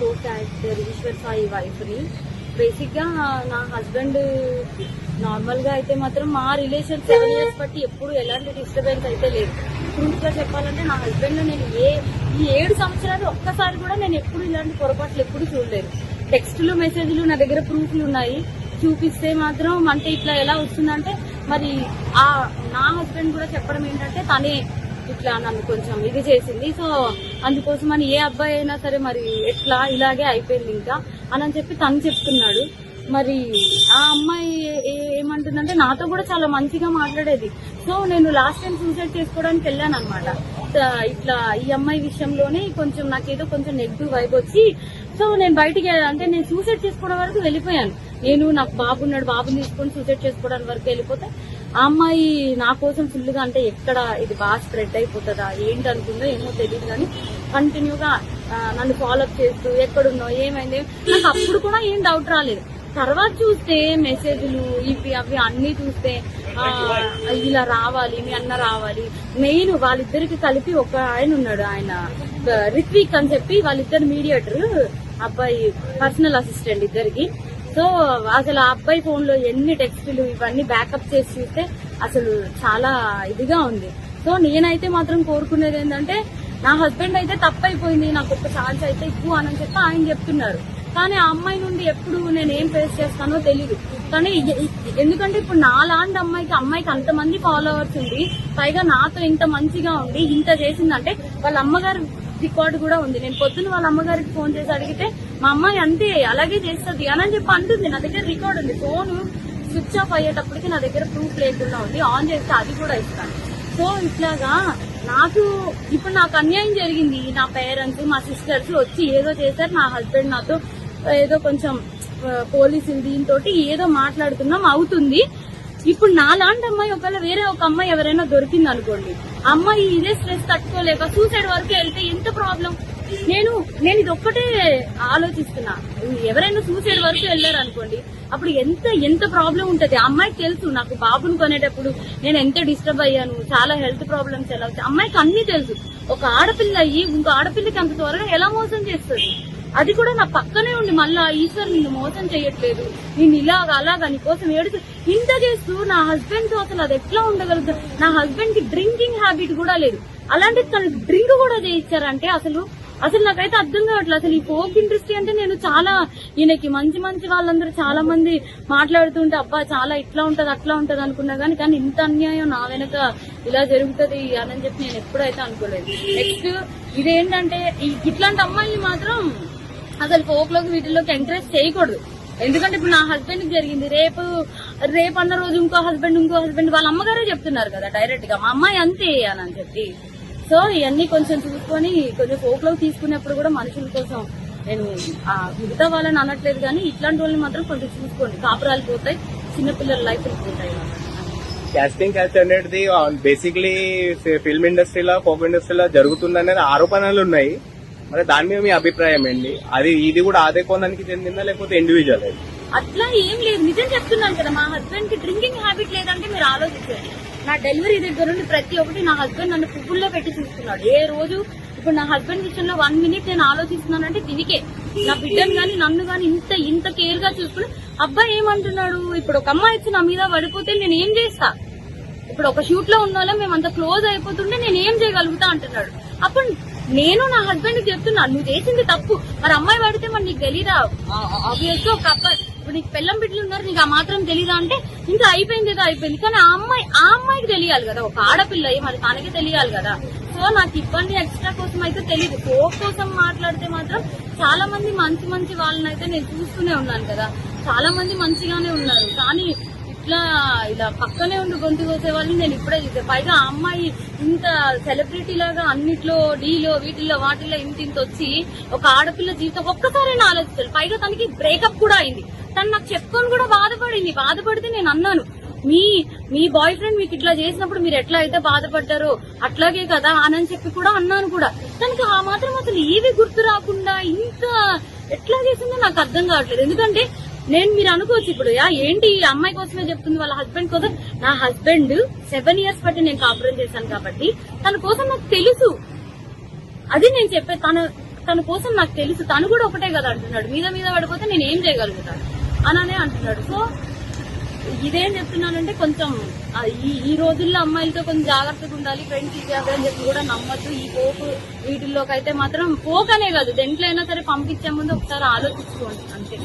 కో character Eshwar Sai wife ని. Basic గా నా హస్బెండ్ నార్మల్ గా అయితే మాత్రం మా రిలేషన్ 7 years బట్టి ఎప్పుడు ఎలాంటి డిస్టర్బెన్స్ అయితే లేదు. ట్రూత్ గా చెప్పాలంటే నా హస్బెండ్ లో నేను ఈ 7 సంవత్సరాలు ఒక్కసారి కూడా నేను ఎప్పుడు ఇలాంటి పొరపాట్లు ఎప్పుడు చూడలేదు. టెక్స్టులు మెసేజ్లు నా దగ్గర ప్రూఫ్లు ఉన్నాయి. చూపిస్తే మాత్రం అంటే ఇట్లా ఎలా వస్తుందంటే మరి నా హస్బెండ్ కూడా చెప్పడం ఏంటంటే తనే ఇట్లా నన్ను కొంచెం ఇది చేసింది. సో అందుకోసం అని ఏ అబ్బాయి అయినా సరే మరి ఎట్లా ఇలాగే అయిపోయింది ఇంకా అని చెప్పి తను చెప్తున్నాడు. మరి ఆ అమ్మాయి ఏమంటుందంటే నాతో కూడా చాలా మంచిగా మాట్లాడేది. సో నేను లాస్ట్ టైం సూసైడ్ చేసుకోవడానికి వెళ్ళాను అనమాట. ఇట్లా ఈ అమ్మాయి విషయంలోనే కొంచెం నాకేదో కొంచెం నెగిటివ్ వైబ్ వచ్చి సో నేను బయటికి అంటే నేను సూసైడ్ చేసుకోవడం వరకు వెళ్ళిపోయాను. నేను నాకు బాబున్నాడు, బాబుని తీసుకొని సూసైడ్ చేసుకోవడానికి వరకు వెళ్ళిపోతే ఆ అమ్మాయి నా కోసం ఫుల్ గా అంటే ఎక్కడ ఇది బాగా స్ప్రెడ్ అయిపోతుందా ఏంటి అనుకుందో ఏమో తెలియదు కానీ కంటిన్యూగా నన్ను ఫాలోఅప్ చేస్తూ ఎక్కడున్నావు ఏమైంది నాకు అప్పుడు కూడా ఏం డౌట్ రాలేదు. తర్వాత చూస్తే మెసేజ్లు ఇవి అవి అన్ని చూస్తే ఇలా రావాలి మీ అన్న రావాలి. మెయిన్ వాళ్ళిద్దరికి కలిపి ఒక ఆయన ఉన్నాడు, ఆయన రిత్విక్ అని చెప్పి వాళ్ళిద్దరు మీడియేటర్, అబ్బాయి పర్సనల్ అసిస్టెంట్ ఇద్దరికి. సో అసలు ఆ అబ్బాయి ఫోన్ లో ఎన్ని టెక్స్టులు ఇవన్నీ బ్యాకప్ చేసి చూస్తే అసలు చాలా ఇదిగా ఉంది. సో నేనైతే మాత్రం కోరుకునేది ఏంటంటే నా హస్బెండ్ అయితే తప్పైపోయింది, నాకు ఒక ఛాన్స్ అయితే ఎక్కువ అని చెప్పి ఆయన చెప్తున్నారు. కానీ ఆ అమ్మాయి నుండి ఎప్పుడు నేను ఏం ఫేస్ చేస్తానో తెలీదు. కానీ ఎందుకంటే ఇప్పుడు నాలాంటి అమ్మాయికి అంతమంది ఫాలోవర్స్ ఉంది, పైగా నాతో ఇంత మంచిగా ఉండి ఇంత చేసిందంటే వాళ్ళ అమ్మగారు రికార్డు కూడా ఉంది. నేను పొద్దున్న వాళ్ళ అమ్మగారికి ఫోన్ చేసి అడిగితే మా అమ్మాయి అంతే అలాగే చేస్తుంది అని చెప్పి అంటుంది. నా దగ్గర రికార్డు ఉంది. ఫోన్ స్విచ్ ఆఫ్ అయ్యేటప్పటికి నా దగ్గర ప్రూఫ్ లేకుండా ఉంది, ఆన్ చేస్తే అది కూడా ఇస్తాను. సో ఇట్లాగా ఇప్పుడు నాకు అన్యాయం జరిగింది. నా పేరెంట్స్ మా సిస్టర్స్ వచ్చి ఏదో చేశారు, నా హస్బెండ్ నాతో ఏదో కొంచెం పోలీసులు దీంతో ఏదో మాట్లాడుతున్నాం అవుతుంది. ఇప్పుడు నాలాంటి అమ్మాయి ఒకవేళ వేరే ఒక అమ్మాయి ఎవరైనా దొరికింది అనుకోండి, అమ్మాయి ఇదే స్ట్రెస్ తట్టుకోలేక సూసైడ్ వరకు వెళ్తే ఎంత ప్రాబ్లం. నేను ఇది ఒక్కటే ఆలోచిస్తున్నా, ఎవరైనా సూసైడ్ వరకు వెళ్లారు అనుకోండి అప్పుడు ఎంత ప్రాబ్లం ఉంటది. అమ్మాయికి తెలుసు నాకు బాబుని కొనేటప్పుడు నేను ఎంత డిస్టర్బ్ అయ్యాను, చాలా హెల్త్ ప్రాబ్లమ్స్ ఎలా వచ్చాయి అమ్మాయికి అన్ని తెలుసు. ఒక ఆడపిల్ల అయ్యి ఇంకో ఆడపిల్లకి అంత త్వరగా ఎలా మోసం చేస్తుంది. అది కూడా నా పక్కనే ఉండి మళ్ళా ఈశ్వర్ నిన్ను మోసం చేయట్లేదు, నేను అలాగా నీకోసం ఏడుస్తూ ఇంత చేస్తూ నా హస్బెండ్ తో అసలు అది ఎట్లా ఉండగలుగుతుంది. నా హస్బెండ్ కి డ్రింకింగ్ హ్యాబిట్ కూడా లేదు, అలాంటి తను డ్రింక్ కూడా చేయించారంటే అసలు నాకైతే అర్థం కావట్లేదు. అసలు ఈ ఫోక్ ఇండస్ట్రీ అంటే నేను చాలా ఈయనకి మంచి వాళ్ళందరూ చాలా మంది మాట్లాడుతుంటే అబ్బా చాలా ఇట్లా ఉంటది అట్లా ఉంటది అనుకున్నా కానీ ఇంత అన్యాయం నా వెనక ఇలా జరుగుతుంది అని చెప్పి నేను ఎప్పుడైతే అనుకోలేదు. నెక్స్ట్ ఇదేంటంటే ఇట్లాంటి అమ్మాయిని మాత్రం అసలు ఫోక్ లోకి వీటిలోకి ఎంకరేజ్ చేయకూడదు. ఎందుకంటే ఇప్పుడు నా హస్బెండ్ కి జరిగింది, రేపు అన్న రోజు ఇంకో హస్బెండ్ వాళ్ళ అమ్మగారే చెప్తున్నారు కదా డైరెక్ట్ గా మా అమ్మాయి అంతే అని చెప్పి. సో ఇవన్నీ కొంచెం చూసుకొని కొంచెం ఫోక్ లోకి తీసుకునేప్పుడు కూడా మనుషుల కోసం నేను మిగతా వాళ్ళని అనట్లేదు కానీ ఇట్లాంటి వాళ్ళని మాత్రం కొంచెం చూసుకోండి, కాపురాలు పోతాయి, చిన్నపిల్లల లైఫ్ పోతాయి. కాస్టింగ్ క్యాచ్ అనేది బేసిక్లీ ఫిల్మ్ ఇండస్ట్రీలో ఫోక్ ఇండస్ట్రీలో జరుగుతుందనేది ఆరోపణలు ఉన్నాయి. మరి దాని మీద మీ అభిప్రాయం ఏంటి? ఇది కూడా అదే కోణానికి చెందిందా లేకపోతే ఇండివిజువల్? అట్లా ఏం లేదు, నిజం చెప్తున్నాను కదా. మా హస్బెండ్ కి డ్రింకింగ్ హ్యాబిట్ లేదంటే మీరు ఆలోచించండి. నా డెలివరీ దగ్గర నుండి ప్రతి ఒక్కటి నా హస్బెండ్ నన్ను పువ్వుల్లో పెట్టి చూస్తున్నాడు. ఏ రోజు ఇప్పుడు నా హస్బెండ్ విషయంలో 1 minute నేను ఆలోచిస్తున్నానంటే దీనికే. నా బిడ్డను గాని నన్ను గాని ఇంత కేర్ గా చూసుకుని అబ్బాయి ఏమంటున్నాడు, ఇప్పుడు ఒక అమ్మాయి వచ్చి నా మీద పడిపోతే నేను ఏం చేస్తా, ఇప్పుడు ఒక షూట్ లో ఉన్న వాళ్ళం మేము అంత క్లోజ్ అయిపోతుంటే నేను ఏం చేయగలుగుతా అంటున్నాడు. అప్పుడు నేను నా హస్బెండ్ చెప్తున్నా నువ్వు చేసింది తప్పు, మరి అమ్మాయి పడితే మరి నీకు తెలీదా, ఆబ్వియస్ గా ఒక అబ్బాయి ఇప్పుడు నీకు పెళ్ళం బిడ్డలు ఉన్నారు నీకు ఆ మాత్రం తెలీదా అంటే ఇంకా అయిపోయింది ఏదో అయిపోయింది. కానీ ఆ అమ్మాయికి తెలియాలి కదా, ఒక ఆడపిల్ల మరి తనకి తెలియాలి కదా. సో నాకు ఇబ్బంది ఎక్స్ట్రా కోసం అయితే తెలియదు. ఫోక్ కోసం మాట్లాడితే మాత్రం చాలా మంది మంచి వాళ్ళనైతే నేను చూస్తూనే ఉన్నాను కదా, చాలా మంది మంచిగానే ఉన్నారు. కానీ ఇలా పక్కనే ఉండి గొంతు కోసే వాళ్ళని నేను ఇప్పుడే చూసే. పైగా ఆ అమ్మాయి ఇంత సెలబ్రిటీ లాగా అన్నిట్లో డీలో వీటిల్లో వాటిల్లో ఇంత వచ్చి ఒక ఆడపిల్ల జీవితం ఒక్కసారైనా ఆలోచించాలి. పైగా తనకి బ్రేకప్ కూడా అయింది. తను నాకు చెప్పుకొని కూడా బాధపడితే నేను అన్నాను మీ బాయ్ ఫ్రెండ్ మీకు ఇట్లా చేసినప్పుడు మీరు ఎట్లా అయితే బాధపడ్డారో అట్లాగే కదా అని చెప్పి కూడా అన్నాను కూడా. తనకి ఆ మాత్రం అసలు ఏవి గుర్తు రాకుండా ఇంత ఎట్లా చేసిందో నాకు అర్థం కావట్లేదు. ఎందుకంటే మీరు అనుకోవచ్చు ఇప్పుడు ఏంటి ఈ అమ్మాయి కోసమే చెప్తుంది వాళ్ళ హస్బెండ్ కోసం. నా హస్బెండ్ 7 years బట్టి నేను కాపురం చేశాను కాబట్టి తన కోసం నాకు తెలుసు. అది నేను చెప్పే తన కోసం నాకు తెలుసు, తను కూడా ఒకటే కదా అంటున్నాడు, మీద మీద పడిపోతే నేను ఏం చేయగలుగుతాను అననే అంటున్నాడు. సో ఇదేం చెప్తున్నానంటే కొంచెం ఈ రోజుల్లో అమ్మాయిలతో కొంచెం జాగ్రత్తగా ఉండాలి, ఫ్రెండ్స్ ఇది అదే అని చెప్పి కూడా నమ్మద్దు. ఈ పోకు వీటిల్లోకి అయితే మాత్రం పోకనే కాదు, దేంట్లో అయినా సరే పంపించే ముందు ఒకసారి ఆలోచించుకోండి అంతే.